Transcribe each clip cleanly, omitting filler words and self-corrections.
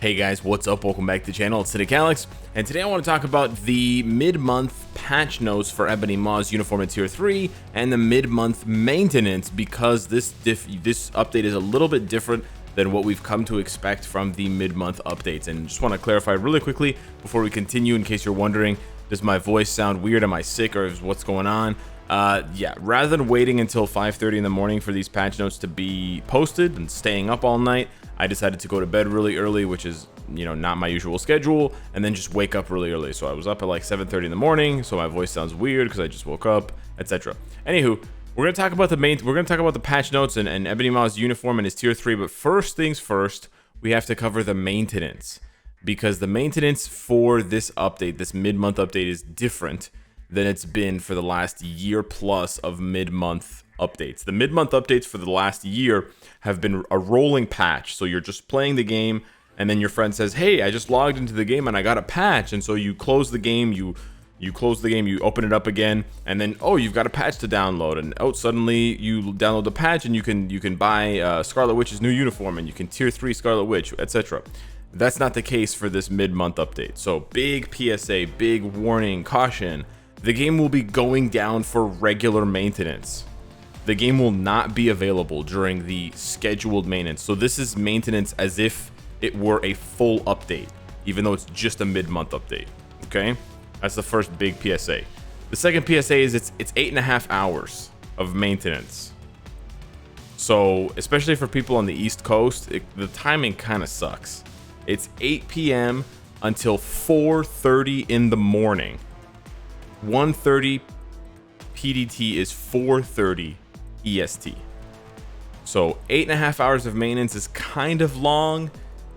Hey guys, what's up? Welcome back to the channel. It's Cynic Alex, and today I want to talk about the mid-month patch notes for Ebony Maw's uniform in Tier 3 and the mid-month maintenance, because this update is a little bit different than what we've come to expect from the mid-month updates. And just want to clarify really quickly before we continue, in case you're wondering, does my voice sound weird? Am I sick, or is what's going on? Yeah, rather than waiting until 5:30 in the morning for these patch notes to be posted and staying up all night, I decided to go to bed really early, which is, you know, not my usual schedule, and then just wake up really early. So I was up at like 7:30 in the morning, so my voice sounds weird because I just woke up, etc. Anywho, we're gonna talk about the patch notes and Ebony Maw's uniform and his Tier 3, but first things first, we have to cover the maintenance, because the maintenance for this update, this mid-month update, is different than it's been for the last year plus of mid-month updates. The mid-month updates for the last year have been a rolling patch. So you're just playing the game, and then your friend says, hey, I just logged into the game and I got a patch. And so you close the game, you close the game, you open it up again, and then, oh, you've got a patch to download, and oh, suddenly you download the patch and you can buy Scarlet Witch's new uniform, and you can Tier 3 Scarlet Witch, etc. That's not the case for this mid-month update. So big PSA, big warning, caution. The game will be going down for regular maintenance. The game will not be available during the scheduled maintenance. So this is maintenance as if it were a full update, even though it's just a mid-month update. Okay, that's the first big PSA. The second PSA is it's 8.5 hours of maintenance. So especially for people on the East Coast, the timing kind of sucks. It's 8 p.m. until 4:30 in the morning. 1:30 PDT is 4:30 EST. So 8.5 hours of maintenance is kind of long.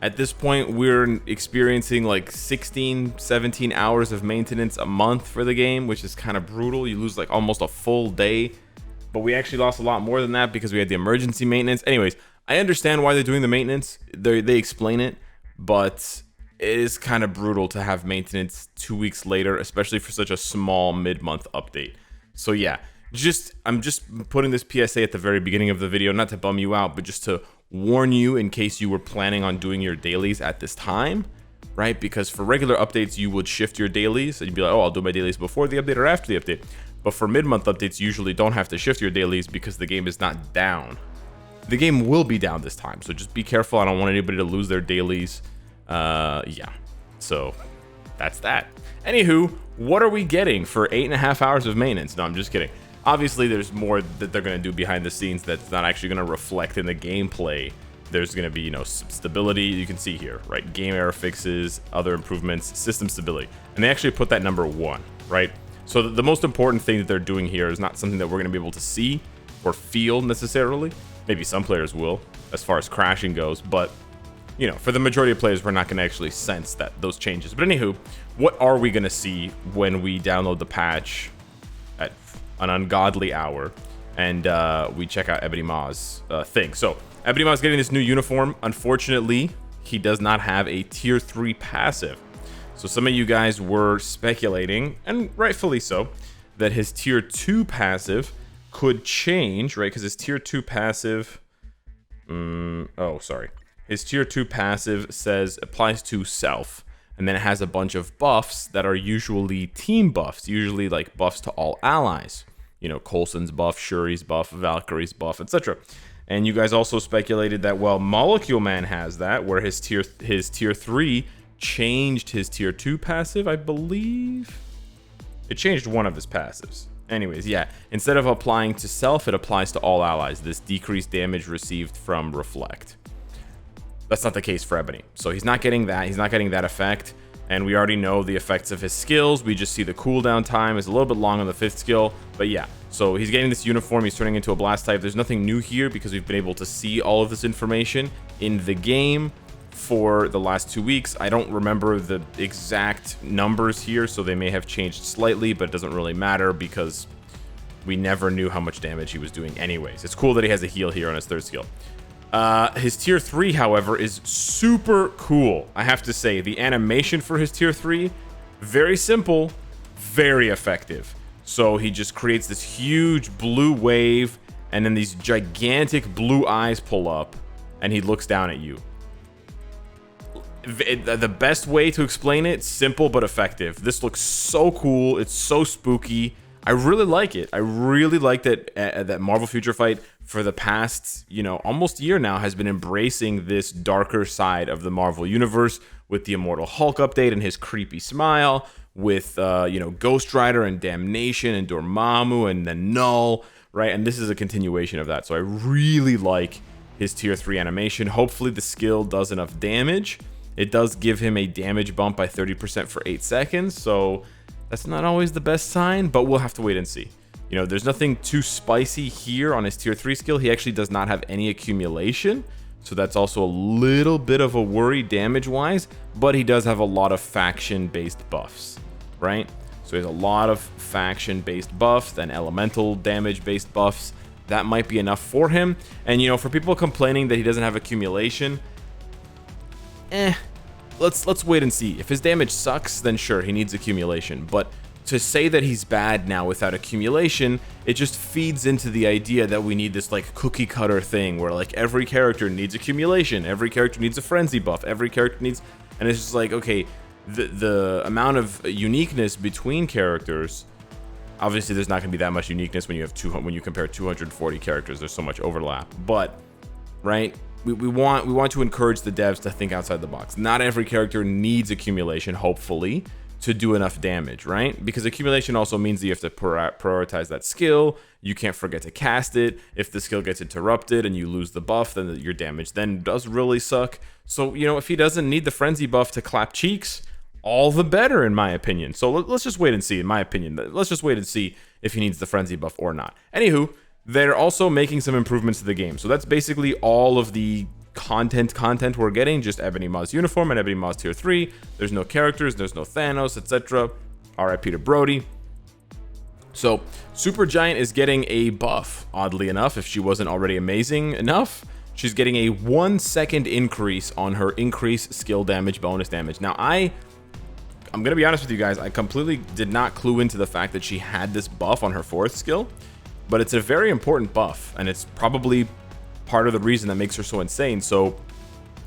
At this point, we're experiencing like 16-17 hours of maintenance a month for the game, which is kind of brutal. You lose like almost a full day, but we actually lost a lot more than that because we had the emergency maintenance. Anyways, I understand why they're doing the maintenance. They explain it, but it is kind of brutal to have maintenance 2 weeks later, especially for such a small mid-month update. So yeah, I'm just putting this PSA at the very beginning of the video, not to bum you out, but just to warn you in case you were planning on doing your dailies at this time, right? Because for regular updates, you would shift your dailies and you'd be like, oh, I'll do my dailies before the update or after the update. But for mid-month updates, you usually don't have to shift your dailies because the game is not down. The game will be down this time, so just be careful. I don't want anybody to lose their dailies. Yeah, so that's that. Anywho, what are we getting for 8.5 hours of maintenance? No, I'm just kidding. Obviously, there's more that they're going to do behind the scenes that's not actually going to reflect in the gameplay. There's going to be, you know, stability. You can see here, right? Game error fixes, other improvements, system stability. And they actually put that number 1, right? So the most important thing that they're doing here is not something that we're going to be able to see or feel necessarily. Maybe some players will, as far as crashing goes, but you know, for the majority of players, we're not going to actually sense those changes. But anywho, what are we going to see when we download the patch at an ungodly hour and we check out Ebony Maw's thing? So Ebony Maw's getting this new uniform. Unfortunately, he does not have a Tier 3 passive. So some of you guys were speculating, and rightfully so, that his Tier 2 passive could change, right? Because his Tier 2 passive... His Tier 2 passive says applies to self, and then it has a bunch of buffs that are usually team buffs, usually like buffs to all allies. You know, Coulson's buff, Shuri's buff, Valkyrie's buff, etc. And you guys also speculated that, well, Molecule Man has that, where his Tier 3 changed his Tier 2 passive, I believe. It changed one of his passives. Anyways, yeah, instead of applying to self, it applies to all allies. This decreased damage received from Reflect. That's not the case for Ebony. So he's not getting that. He's not getting that effect. And we already know the effects of his skills. We just see the cooldown time is a little bit long on the 5th skill. But yeah, so he's getting this uniform. He's turning into a blast type. There's nothing new here because we've been able to see all of this information in the game for the last 2 weeks. I don't remember the exact numbers here, so they may have changed slightly, but it doesn't really matter because we never knew how much damage he was doing anyways. It's cool that he has a heal here on his 3rd skill. His Tier 3, however, is super cool. I have to say, the animation for his Tier 3, very simple, very effective. So he just creates this huge blue wave, and then these gigantic blue eyes pull up, and he looks down at you. The best way to explain it, simple but effective. This looks so cool. It's so spooky. I really like it. I really like that that Marvel Future Fight for the past, almost year now has been embracing this darker side of the Marvel Universe with the Immortal Hulk update and his creepy smile, with Ghost Rider and Damnation and Dormammu and then Null, right? And this is a continuation of that. So I really like his tier 3 animation. Hopefully the skill does enough damage. It does give him a damage bump by 30% for 8 seconds, so that's not always the best sign, but we'll have to wait and see. There's nothing too spicy here on his tier 3 skill. He actually does not have any accumulation, so that's also a little bit of a worry damage-wise, but he does have a lot of faction-based buffs, right? So he has a lot of faction-based buffs and elemental damage-based buffs. That might be enough for him. And, for people complaining that he doesn't have accumulation, let's wait and see. If his damage sucks, then sure, he needs accumulation. But to say that he's bad now without accumulation, it just feeds into the idea that we need this like cookie cutter thing where like every character needs accumulation, every character needs a frenzy buff, every character needs, and it's just like, okay, the amount of uniqueness between characters, obviously there's not going to be that much uniqueness when you compare 240 characters. There's so much overlap, but right, we want to encourage the devs to think outside the box. Not every character needs accumulation, hopefully, to do enough damage, right? Because accumulation also means that you have to prioritize that skill. You can't forget to cast it. If the skill gets interrupted and you lose the buff, then your damage then does really suck. So, if he doesn't need the frenzy buff to clap cheeks, all the better, in my opinion. So let's just wait and see, in my opinion. Let's just wait and see if he needs the frenzy buff or not. Anywho, they're also making some improvements to the game. So that's basically all of the content we're getting. Just Ebony Maw's uniform and Ebony Maw's tier 3. There's no characters, there's no Thanos, etc. RIP to Brody. So Supergiant is getting a buff, oddly enough, if she wasn't already amazing enough. She's getting a 1 second increase on her increase skill damage bonus damage. Now I'm gonna be honest with you guys, I completely did not clue into the fact that she had this buff on her 4th skill, but it's a very important buff, and it's probably part of the reason that makes her so insane. So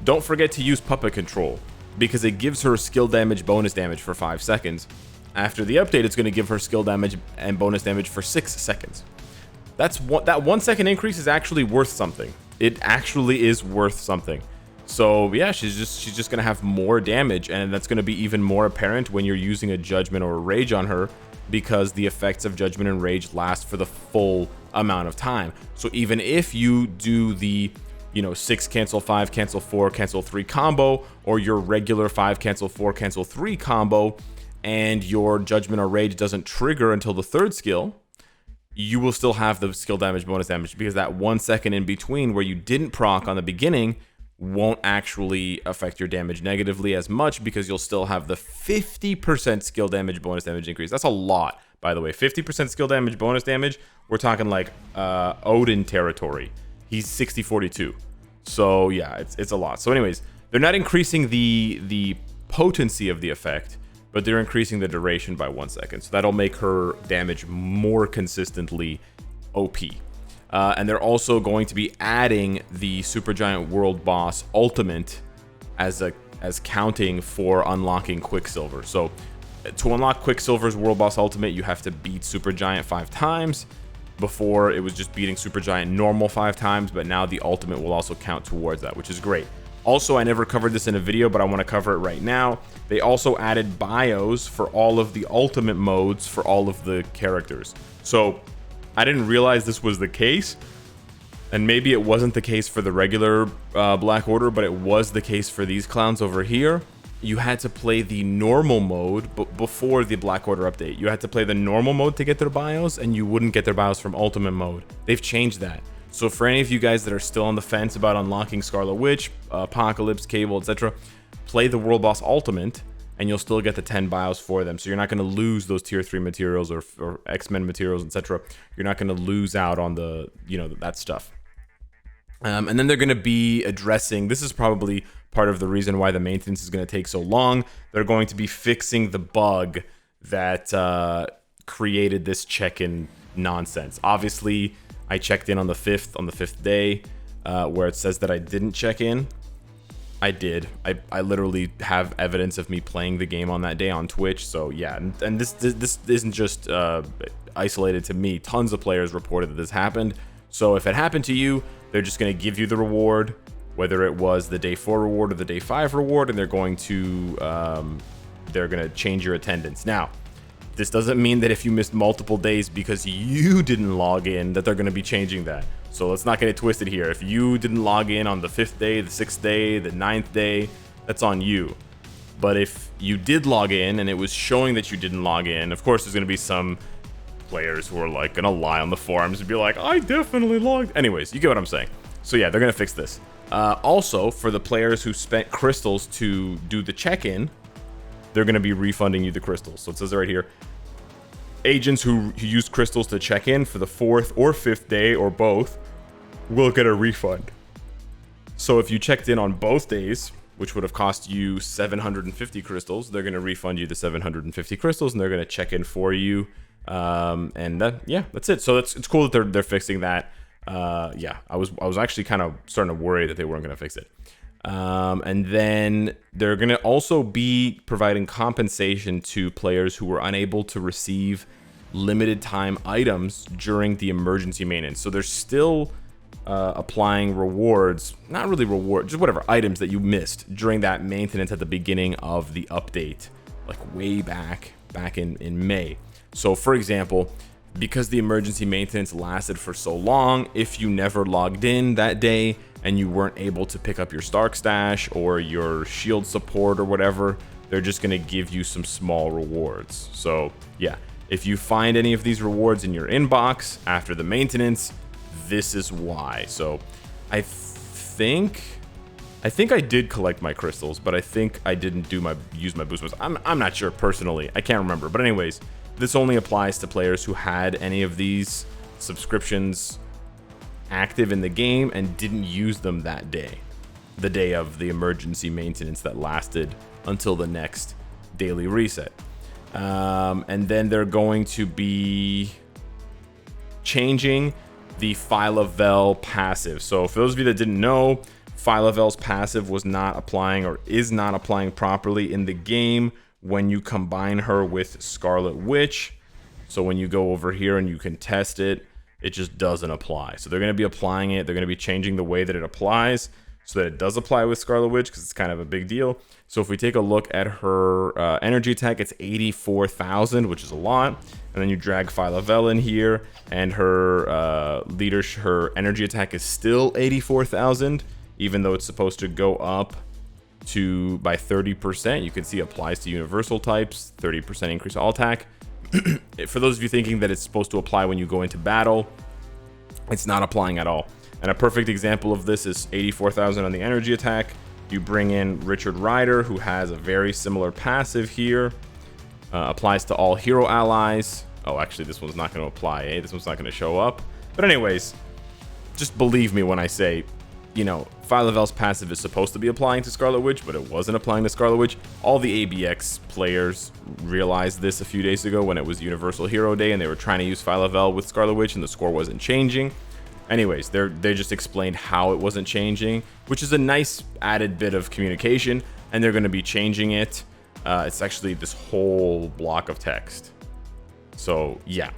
don't forget to use Puppet Control, because it gives her skill damage bonus damage for 5 seconds. After the update, it's going to give her skill damage and bonus damage for 6 seconds. That 1 second increase is actually worth something. It actually is worth something. So yeah, she's just gonna have more damage, and that's gonna be even more apparent when you're using a Judgment or a Rage on her, because the effects of Judgment and Rage last for the full amount of time. So even if you do the 6 cancel 5 cancel 4 cancel 3 combo, or your regular 5 cancel 4 cancel 3 combo, and your Judgment or Rage doesn't trigger until the 3rd skill, you will still have the skill damage bonus damage, because that 1 second in between where you didn't proc on the beginning won't actually affect your damage negatively as much, because you'll still have the 50% skill damage bonus damage increase. That's a lot, by the way. 50% skill damage bonus damage. We're talking like Odin territory. He's 60-42. So yeah, it's a lot. So anyways, they're not increasing the potency of the effect, but they're increasing the duration by 1 second. So that'll make her damage more consistently OP. And they're also going to be adding the Supergiant World Boss Ultimate as counting for unlocking Quicksilver. So to unlock Quicksilver's World Boss Ultimate, you have to beat Supergiant 5 times. Before, it was just beating Supergiant normal 5 times, but now the Ultimate will also count towards that, which is great. Also, I never covered this in a video, but I want to cover it right now. They also added bios for all of the Ultimate modes for all of the characters. So I didn't realize this was the case, and maybe it wasn't the case for the regular Black Order, but it was the case for these clowns over here. You had to play the normal mode, but before the Black Order update, you had to play the normal mode to get their bios, and you wouldn't get their bios from Ultimate mode. They've changed that. So for any of you guys that are still on the fence about unlocking Scarlet Witch, Apocalypse, Cable, etc., play the World Boss Ultimate, and you'll still get the 10 bios for them. So you're not going to lose those tier 3 materials or X-Men materials, etc. You're not going to lose out on the, that stuff. And then they're going to be addressing, this is probably part of the reason why the maintenance is going to take so long. They're going to be fixing the bug that created this check-in nonsense. Obviously, I checked in on the 5th day, where it says that I didn't check in. I did. I literally have evidence of me playing the game on that day on Twitch. So yeah, and this isn't just isolated to me. Tons of players reported that this happened. So if it happened to you, they're just going to give you the reward, whether it was the day 4 reward or the day 5 reward, and they're going to change your attendance. Now, this doesn't mean that if you missed multiple days because you didn't log in, that they're going to be changing that. So let's not get it twisted here. If you didn't log in on the 5th day, the 6th day, the 9th day, that's on you. But if you did log in and it was showing that you didn't log in, of course there's going to be some players who are like going to lie on the forums and be like, I definitely logged. Anyways, you get what I'm saying. So yeah, they're going to fix this. Also, for the players who spent crystals to do the check-in, they're going to be refunding you the crystals. So it says right here, agents who used crystals to check in for the 4th or 5th day or both will get a refund. So if you checked in on both days, which would have cost you 750 crystals, they're going to refund you the 750 crystals, and they're going to check in for you. Yeah, that's it. So it's cool that they're fixing that. Yeah, I was actually kind of starting to worry that they weren't going to fix it. And then they're going to also be providing compensation to players who were unable to receive limited time items during the emergency maintenance. So they're still applying rewards, not really rewards, just whatever items that you missed during that maintenance at the beginning of the update, like way back in May. So for example, because the emergency maintenance lasted for so long, if you never logged in that day and you weren't able to pick up your Stark stash or your shield support or whatever, they're just going to give you some small rewards. So yeah, if you find any of these rewards in your inbox after the maintenance, this is why. So I think I did collect my crystals, but I think I didn't use my boost moves. I'm not sure personally. I can't remember. But anyways, this only applies to players who had any of these subscriptions active in the game and didn't use them that day, the day of the emergency maintenance that lasted until the next daily reset. And then they're going to be changing the Phyla-Vel passive. So for those of you that didn't know, Phyla-Vel's passive was not applying or is not applying properly in the game when you combine her with Scarlet Witch. So when you go over here and you can test it, it just doesn't apply. So they're going to be applying it. They're going to be changing the way that it applies so that it does apply with Scarlet Witch, because it's kind of a big deal. So if we take a look at her energy attack, it's 84,000, which is a lot. And then you drag Phyla-Vel in here, and her her energy attack is still 84,000, even though it's supposed to go up by 30%. You can see applies to universal types, 30% increase all attack. For those of you thinking that it's supposed to apply when you go into battle, it's not applying at all. And a perfect example of this is 84,000 on the energy attack. You bring in Richard Rider, who has a very similar passive here. Applies to all hero allies. Oh, actually, this one's not going to apply, eh? This one's not going to show up. But anyways, just believe me when I say, you know, Phyla-Vel's passive is supposed to be applying to Scarlet Witch, but it wasn't applying to Scarlet Witch. All the ABX players realized this a few days ago when it was Universal Hero Day and they were trying to use Phyla-Vel with Scarlet Witch and the score wasn't changing. Anyways, they just explained how it wasn't changing, which is a nice added bit of communication, and they're going to be changing it. It's actually this whole block of text. So yeah,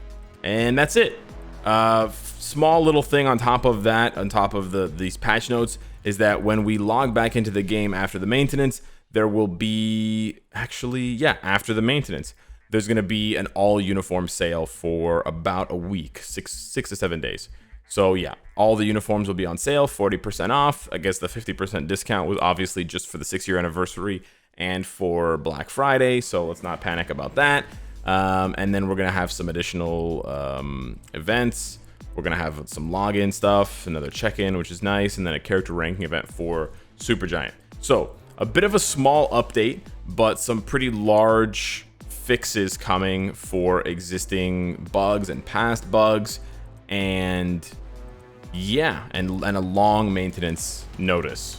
and that's it. Small little thing on top of that, on top of these patch notes, is that when we log back into the game after the maintenance, there will be after the maintenance, there's going to be an all uniform sale for about a week, six to 7 days. So yeah, all the uniforms will be on sale, 40% off. I guess the 50% discount was obviously just for the 6-year anniversary and for Black Friday, so let's not panic about that. And then we're going to have some additional events. We're going to have some login stuff, another check-in, which is nice, and then a character ranking event for Supergiant. So a bit of a small update, but some pretty large fixes coming for existing bugs and past bugs. And yeah, and a long maintenance notice.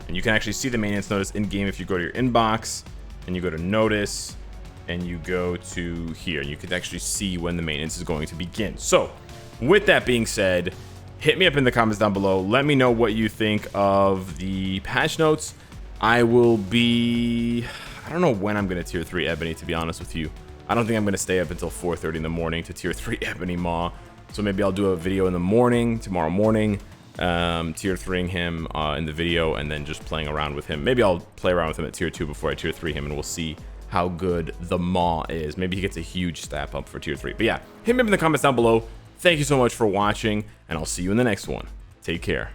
And you can actually see the maintenance notice in game if you go to your inbox and you go to notice and you go to here, and you can actually see when the maintenance is going to begin. So with that being said, hit me up in the comments down below. Let me know what you think of the patch notes. I will be... I don't know when I'm going to tier 3 Ebony, to be honest with you. I don't think I'm going to stay up until 4:30 in the morning to tier 3 Ebony Maw. So maybe I'll do a video in the morning, tomorrow morning, tier 3ing him in the video, and then just playing around with him. Maybe I'll play around with him at tier 2 before I tier 3 him, and we'll see how good the Maw is. Maybe he gets a huge step up for tier 3. But yeah, hit me up in the comments down below. Thank you so much for watching, and I'll see you in the next one. Take care.